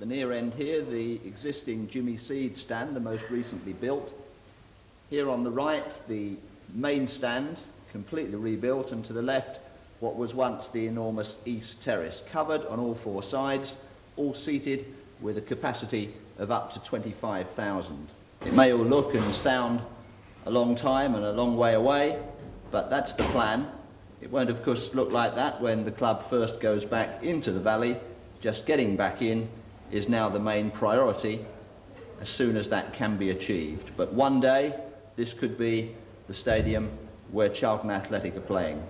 the near end here, the existing Jimmy Seed stand, the most recently built. Here on the right, the main stand, completely rebuilt, and to the left, what was once the enormous East Terrace, covered on all four sides, all seated with a capacity of up to 25,000. It may all look and sound a long time and a long way away, but that's the plan. It won't, of course, look like that when the club first goes back into the valley. Just getting back in is now the main priority as soon as that can be achieved. But one day, this could be the stadium where Charlton Athletic are playing.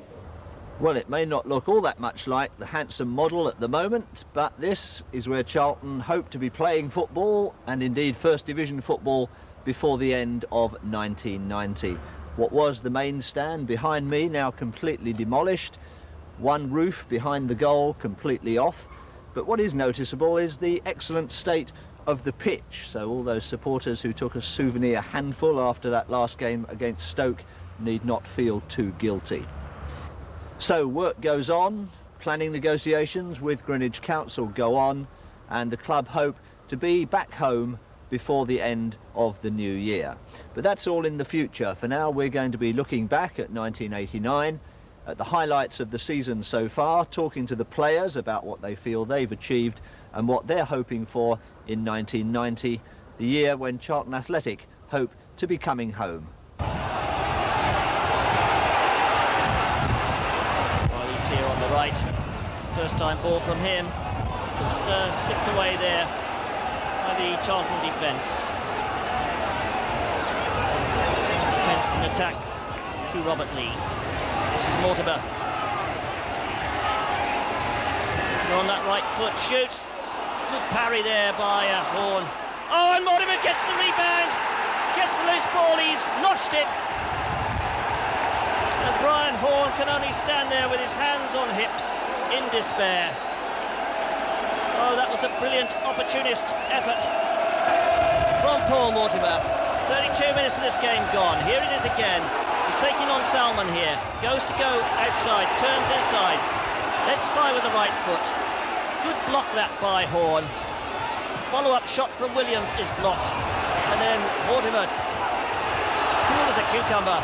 Well, it may not look all that much like the handsome model at the moment, but this is where Charlton hope to be playing football, and indeed First Division football, before the end of 1990. What was the main stand behind me now completely demolished, one roof behind the goal completely off, but what is noticeable is the excellent state of the pitch, so all those supporters who took a souvenir handful after that last game against Stoke need not feel too guilty. So work goes on, planning negotiations with Greenwich Council go on, and the club hope to be back home before the end of the new year. But that's all in the future. For now, we're going to be looking back at 1989, at the highlights of the season so far, talking to the players about what they feel they've achieved and what they're hoping for in 1990, the year when Charlton Athletic hope to be coming home. Clear on the right, first time ball from him, just flicked away there by the Charlton defence. Defence and attack through Robert Lee. This is Mortimer. Mortimer on that right foot, shoots. Good parry there by Horn. Oh, and Mortimer gets the rebound, gets the loose ball, he's notched it. And Brian Horn can only stand there with his hands on hips in despair. Oh, that was a brilliant opportunist effort from Paul Mortimer. 32 minutes of this game gone. Here it is again. He's taking on Salmon here. Goes to go outside, turns inside. Let's fly with the right foot. Good block that by Horn. Follow-up shot from Williams is blocked. And then Mortimer, cool as a cucumber,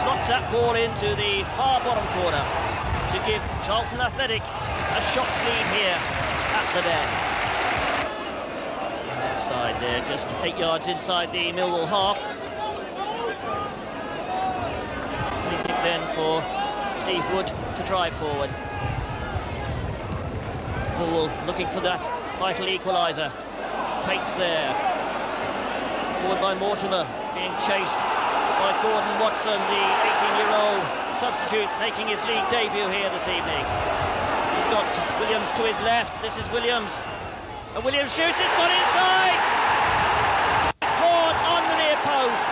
slots that ball into the far bottom corner to give Charlton Athletic a shot lead here at the Den. Outside there, just 8 yards inside the Millwall half. Anything then for Steve Wood to drive forward. Millwall looking for that vital equaliser. Pates there. Forward by Mortimer, being chased by Gordon Watson, the 18-year-old substitute making his league debut here this evening. He's got Williams to his left. This is Williams. And Williams shoots, it's gone inside! Horn on the near post.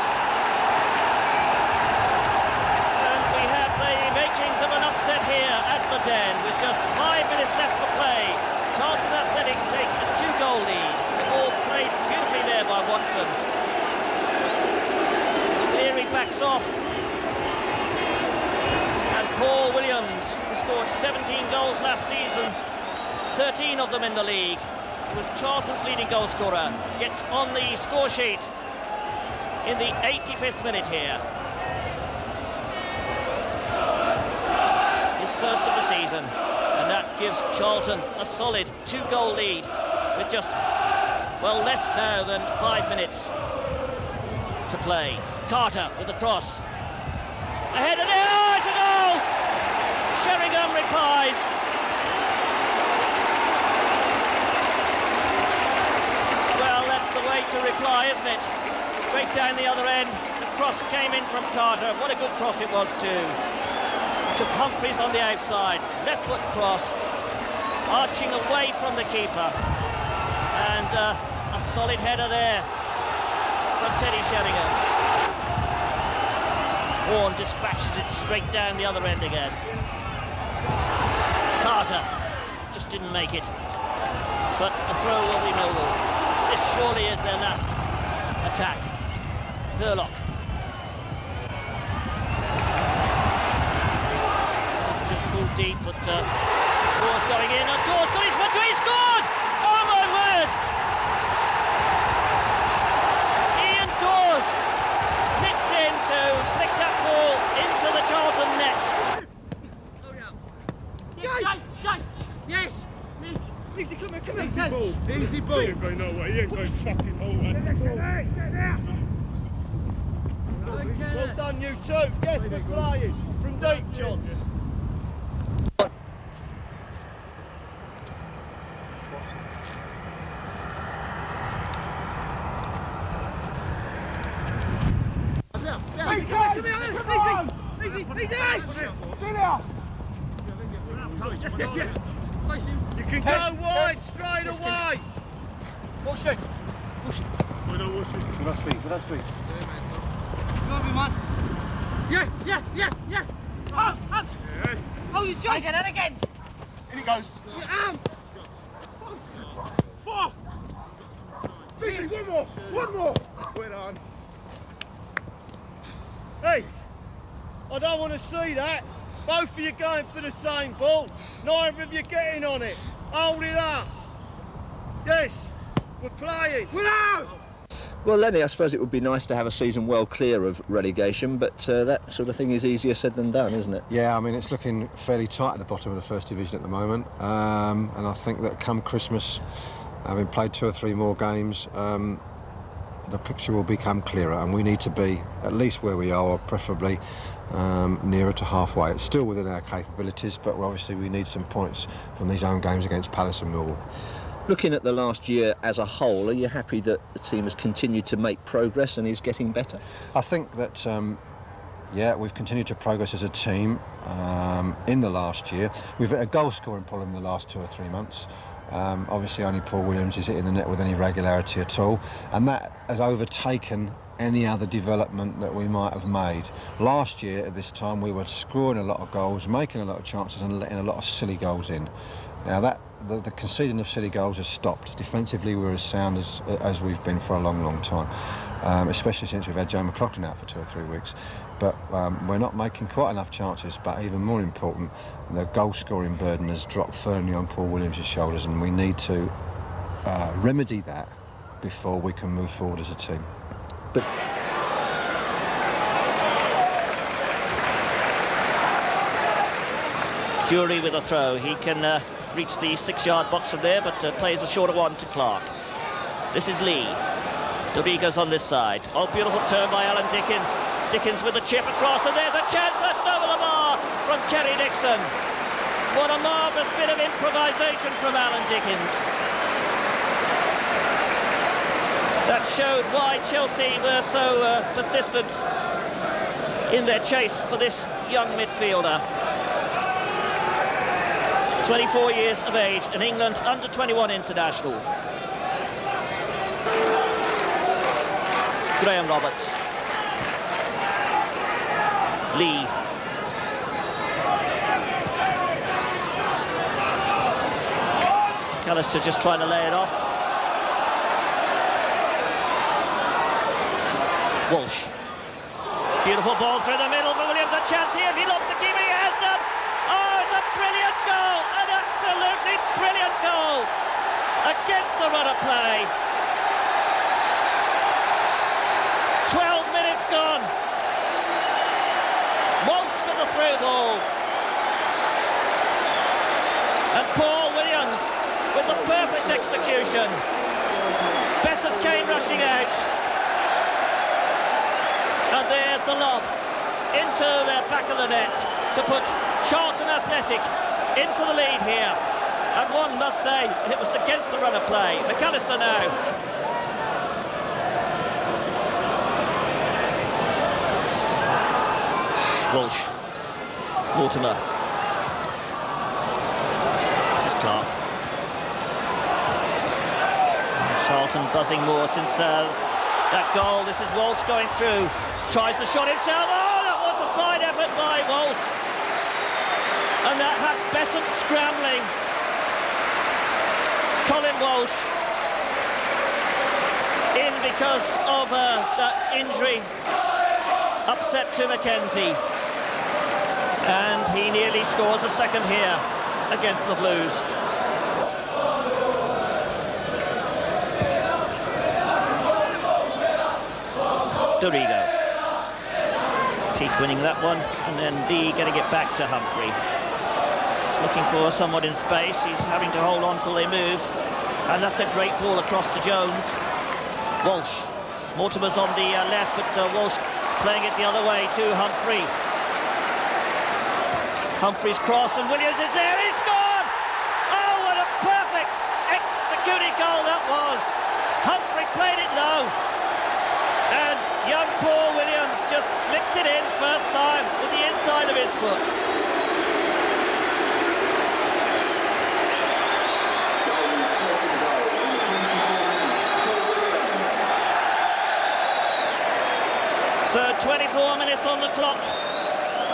And we have the makings of an upset here at the Den with just 5 minutes left for play. Charlton Athletic take a 2-goal lead. The ball played beautifully there by Watson. Backs off, and Paul Williams, who scored 17 goals last season, 13 of them in the league, who was Charlton's leading goal scorer, gets on the score sheet in the 85th minute here. His first of the season, and that gives Charlton a solid 2-goal lead with just, well, less now than 5 minutes to play. Carter with the cross. Ahead of there, oh, it's a goal! Sheringham replies. Well, that's the way to reply, isn't it? Straight down the other end. The cross came in from Carter. What a good cross it was too. To Humphreys on the outside. Left foot cross. Arching away from the keeper. And a solid header there from Teddy Sheringham. Horn dispatches it straight down the other end again. Carter just didn't make it. But the throw will be Millwall's. This surely is their last attack. Hurlock. It's just pulled deep, but Dawes going in. And Dawes got his foot to, he scored! Oh my word! Easy ball. He ain't going nowhere. He ain't going fucking nowhere. Well done, you two. Yes, we're flying. From deep, John. You can go wide straight away. Push it. With us feet. Come on, man. Yeah. Hands. Oh, you jump. Again and again. In he goes. Four. Easy, one more. Well on. Hey, I don't want to see that. Both of you going for the same ball. Neither of you getting on it. Hold it up. Yes, we're playing. We're out. Well, Lenny, I suppose it would be nice to have a season well clear of relegation, but that sort of thing is easier said than done, isn't it? Yeah, I mean, it's looking fairly tight at the bottom of the First Division at the moment, and I think that come Christmas, having played 2 or 3 more games, the picture will become clearer, and we need to be at least where we are, or preferably nearer to halfway. It's still within our capabilities, but obviously we need some points from these home games against Palace and Millwall. Looking at the last year as a whole, are you happy that the team has continued to make progress and is getting better? I think that, yeah, we've continued to progress as a team in the last year. We've had a goal-scoring problem in the last 2 or 3 months. Obviously, only Paul Williams is hitting the net with any regularity at all, and that has overtaken any other development that we might have made. Last year at this time, we were scoring a lot of goals, making a lot of chances, and letting a lot of silly goals in. Now that the conceding of silly goals has stopped. Defensively, we're as sound as we've been for a long time, especially since we've had Joe McLaughlin out for 2 or 3 weeks. But we're not making quite enough chances, but even more important, the goal-scoring burden has dropped firmly on Paul Williams' shoulders, and we need to remedy that before we can move forward as a team. But Fury with a throw. He can reach the 6-yard box from there, but plays a shorter one to Clark. This is Lee. Dobigo's on this side. Oh, beautiful turn by Alan Dickens. Dickens with a chip across, and there's a chance that's over the bar from Kerry Dixon. What a marvellous bit of improvisation from Alan Dickens. That showed why Chelsea were so persistent in their chase for this young midfielder. 24 years of age, an England under-21 international. Graham Roberts. Lee. McAllister just trying to lay it off. Walsh. Beautiful ball through the middle for Williams. A chance here. He lobs the keeper. He has done. Oh, it's a brilliant goal. An absolutely brilliant goal against the run of play. 12 minutes gone. Walsh with the through ball. And Paul Williams with the perfect execution. Bessant came rushing out. And there's the lob into the back of the net to put Charlton Athletic into the lead here. And one must say it was against the run of play. McAllister now. Walsh. Mortimer. This is Clark. Charlton buzzing more since that goal. This is Walsh going through. Tries the shot himself. Oh, that was a fine effort by Walsh. And that had Bessant scrambling. Colin Walsh in because of that injury. Upset to Mackenzie. And he nearly scores a second here against the Blues. Dorigo. Peake winning that one, and then Lee getting it back to Humphrey. He's looking for someone in space. He's having to hold on till they move. And that's a great ball across to Jones. Walsh. Mortimer's on the left, but Walsh playing it the other way to Humphrey. Humphrey's cross, and Williams is there. He scored! Oh, what a perfect executed goal that was. Humphrey played it low. And young Paul Williams just slipped it in first time with the inside of his foot. So 24 minutes on the clock,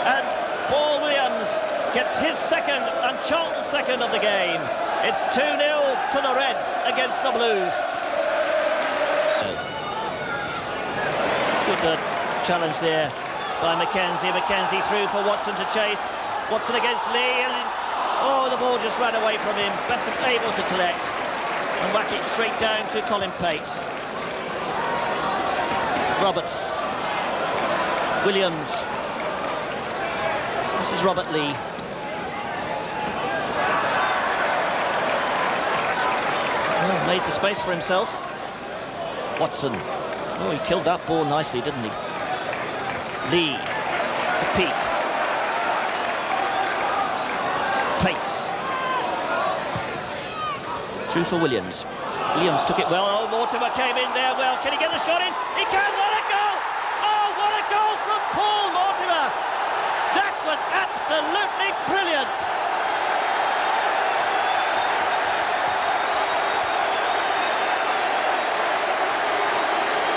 and Paul Williams gets his second and Charlton's second of the game. It's 2-0 to the Reds against the Blues. Good challenge there by Mackenzie. Mackenzie through for Watson to chase. Watson against Lee, and oh, the ball just ran away from him. Best able to collect and whack it straight down to Colin Pates. Roberts. Williams. This is Robert Lee. Oh, made the space for himself. Watson. Oh, he killed that ball nicely, didn't he? Lee to Peak. Pates. Through for Williams. Williams took it well. Oh, Mortimer came in there well. Can he get the shot in? He can! What a goal! Oh, what a goal from Paul Mortimer! That was absolutely brilliant!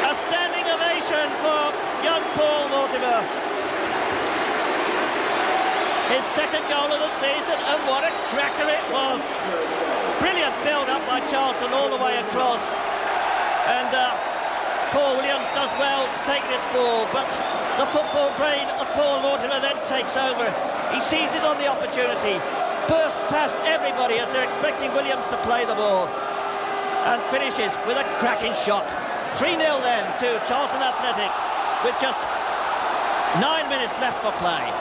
A standing ovation for young Paul Mortimer. His second goal of the season, and what a cracker it was! Brilliant build-up by Charlton all the way across. And Paul Williams does well to take this ball, but the football brain of Paul Mortimer then takes over. He seizes on the opportunity, bursts past everybody as they're expecting Williams to play the ball, and finishes with a cracking shot. 3-0 then to Charlton Athletic, with just 9 minutes left for play.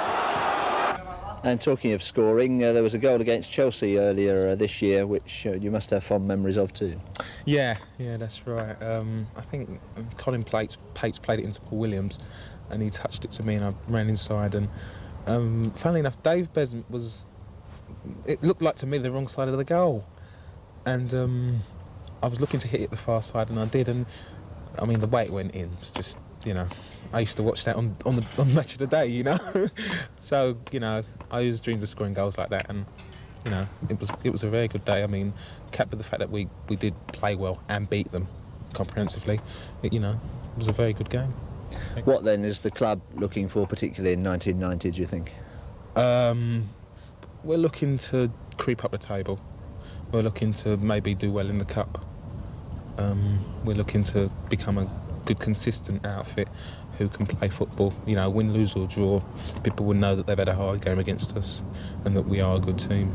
And talking of scoring, there was a goal against Chelsea earlier this year, which you must have fond memories of too. Yeah, that's right. I think Colin Pates played it into Paul Williams, and he touched it to me, and I ran inside. And funnily enough, Dave Besant was. It looked like to me the wrong side of the goal, and I was looking to hit it the far side, and I did. And I mean, the way it went in was just, you know, I used to watch that on the Match of the Day, you know. So, you know, I always dreamed of scoring goals like that, and you know, it was a very good day. I mean, capped with the fact that we did play well and beat them comprehensively. You know, it was a very good game. What then is the club looking for, particularly in 1990, do you think? We're looking to creep up the table. We're looking to maybe do well in the cup. We're looking to become a good, consistent outfit who can play football. You know, win, lose or draw, people will know that they've had a hard game against us and that we are a good team.